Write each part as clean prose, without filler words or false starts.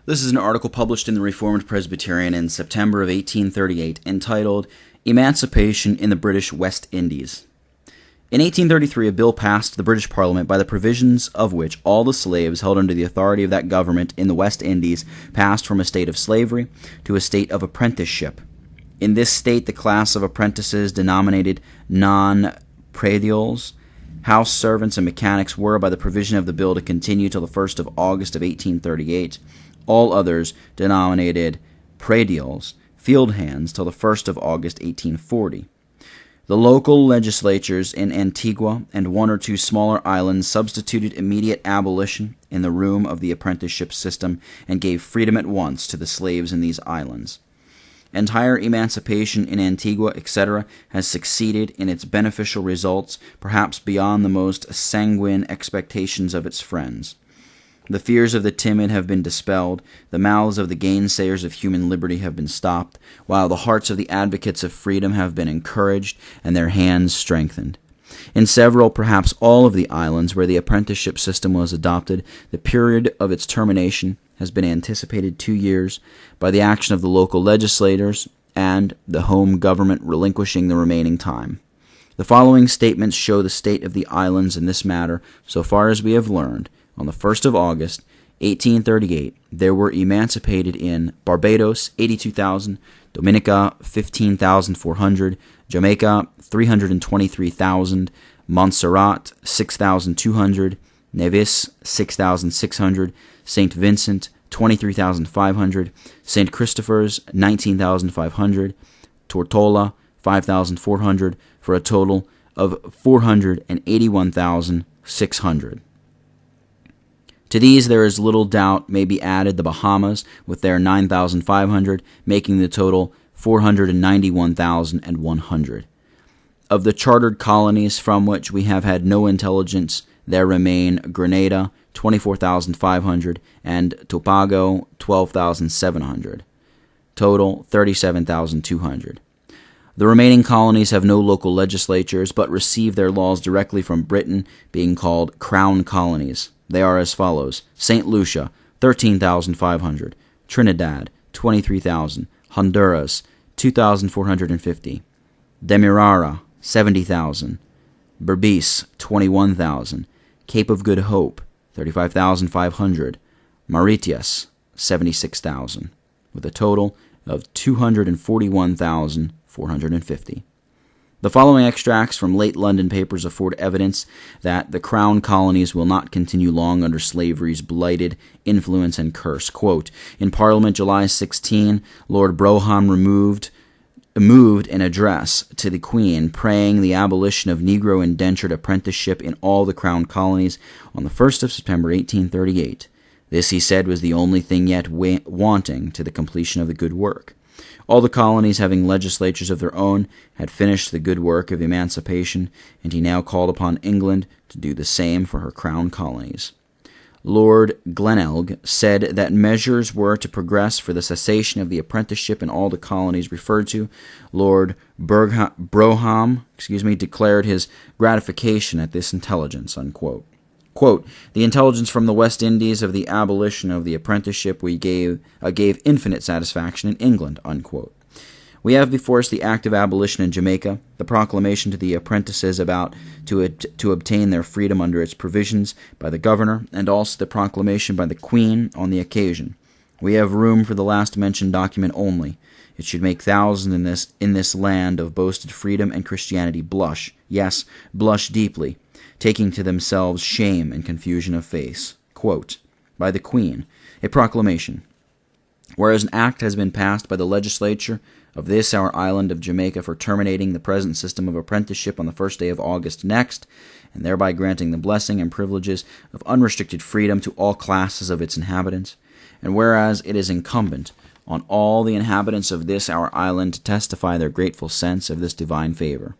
This is an article published in the Reformed Presbyterian in September of 1838 entitled Emancipation in the British West Indies. In 1833, a bill passed the British Parliament by the provisions of which all the slaves held under the authority of that government in the West Indies passed from a state of slavery to a state of apprenticeship. In this state, the class of apprentices denominated non-praedioles, house servants, and mechanics were, by the provision of the bill, to continue till the 1st of August of 1838. All others denominated praedioles, field hands, till the 1st of August 1840. The local legislatures in Antigua and one or two smaller islands substituted immediate abolition in the room of the apprenticeship system and gave freedom at once to the slaves in these islands. Entire emancipation in Antigua, etc., has succeeded in its beneficial results, perhaps beyond the most sanguine expectations of its friends. The fears of the timid have been dispelled, the mouths of the gainsayers of human liberty have been stopped, while the hearts of the advocates of freedom have been encouraged and their hands strengthened. In several, perhaps all of the islands where the apprenticeship system was adopted, the period of its termination has been anticipated 2 years by the action of the local legislators and the home government relinquishing the remaining time. The following statements show the state of the islands in this matter, so far as we have learned. On the 1st of August, 1838, there were emancipated in Barbados, 82,000, Dominica, 15,400, Jamaica, 323,000, Montserrat, 6,200, Nevis, 6,600, St. Vincent, 23,500, St. Christopher's, 19,500, Tortola, 5,400, for a total of 481,600. To these there is little doubt may be added the Bahamas with their 9,500, making the total 491,100. Of the chartered colonies from which we have had no intelligence, there remain Grenada, 24,500, and Tobago, 12,700. Total, 37,200. The remaining colonies have no local legislatures, but receive their laws directly from Britain, being called Crown Colonies. They are as follows: St. Lucia, 13,500, Trinidad, 23,000, Honduras, 2,450, Demerara, 70,000, Berbice, 21,000, Cape of Good Hope, 35,500, Mauritius, 76,000, with a total of 241,450. The following extracts from late London papers afford evidence that the Crown Colonies will not continue long under slavery's blighted influence and curse. Quote, in Parliament, July 16, Lord Brougham moved an address to the Queen praying the abolition of Negro indentured apprenticeship in all the Crown Colonies on the 1st of September 1838. This, he said, was the only thing yet wanting to the completion of the good work. All the colonies, having legislatures of their own, had finished the good work of emancipation, and he now called upon England to do the same for her crown colonies. Lord Glenelg said that measures were to progress for the cessation of the apprenticeship in all the colonies referred to. Lord Brougham declared his gratification at this intelligence, unquote. Quote, the intelligence from the West Indies of the abolition of the apprenticeship gave infinite satisfaction in England, unquote. We have before us the act of abolition in Jamaica, the proclamation to the apprentices about to obtain their freedom under its provisions by the governor, and also the proclamation by the Queen on the occasion. We have room for the last mentioned document only. It should make thousands in this land of boasted freedom and Christianity blush, yes, blush deeply, taking to themselves shame and confusion of face. Quote, by the Queen, a proclamation. Whereas an act has been passed by the legislature of this our island of Jamaica for terminating the present system of apprenticeship on the 1st day of August next, and thereby granting the blessing and privileges of unrestricted freedom to all classes of its inhabitants, and whereas it is incumbent on all the inhabitants of this our island to testify their grateful sense of this divine favor.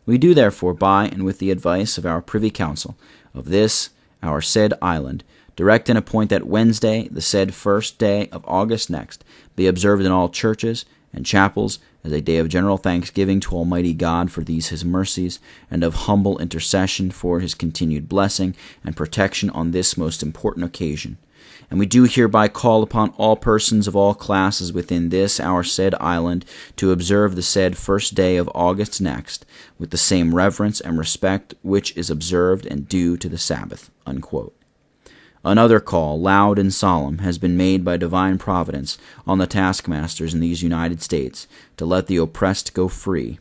We do therefore, by and with the advice of our Privy Council of this our said island, direct and appoint that Wednesday, the said 1st day of August next, be observed in all churches and chapels as a day of general thanksgiving to Almighty God for these his mercies, and of humble intercession for his continued blessing and protection on this most important occasion. And we do hereby call upon all persons of all classes within this our said island to observe the said first day of August next, with the same reverence and respect which is observed and due to the Sabbath." Unquote. Another call, loud and solemn, has been made by divine providence on the taskmasters in these United States to let the oppressed go free.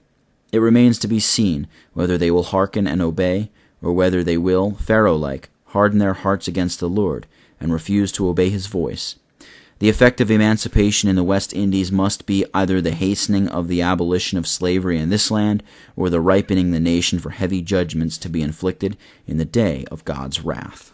It remains to be seen whether they will hearken and obey, or whether they will, Pharaoh-like, harden their hearts against the Lord and refuse to obey his voice. The effect of emancipation in the West Indies must be either the hastening of the abolition of slavery in this land, or the ripening the nation for heavy judgments to be inflicted in the day of God's wrath.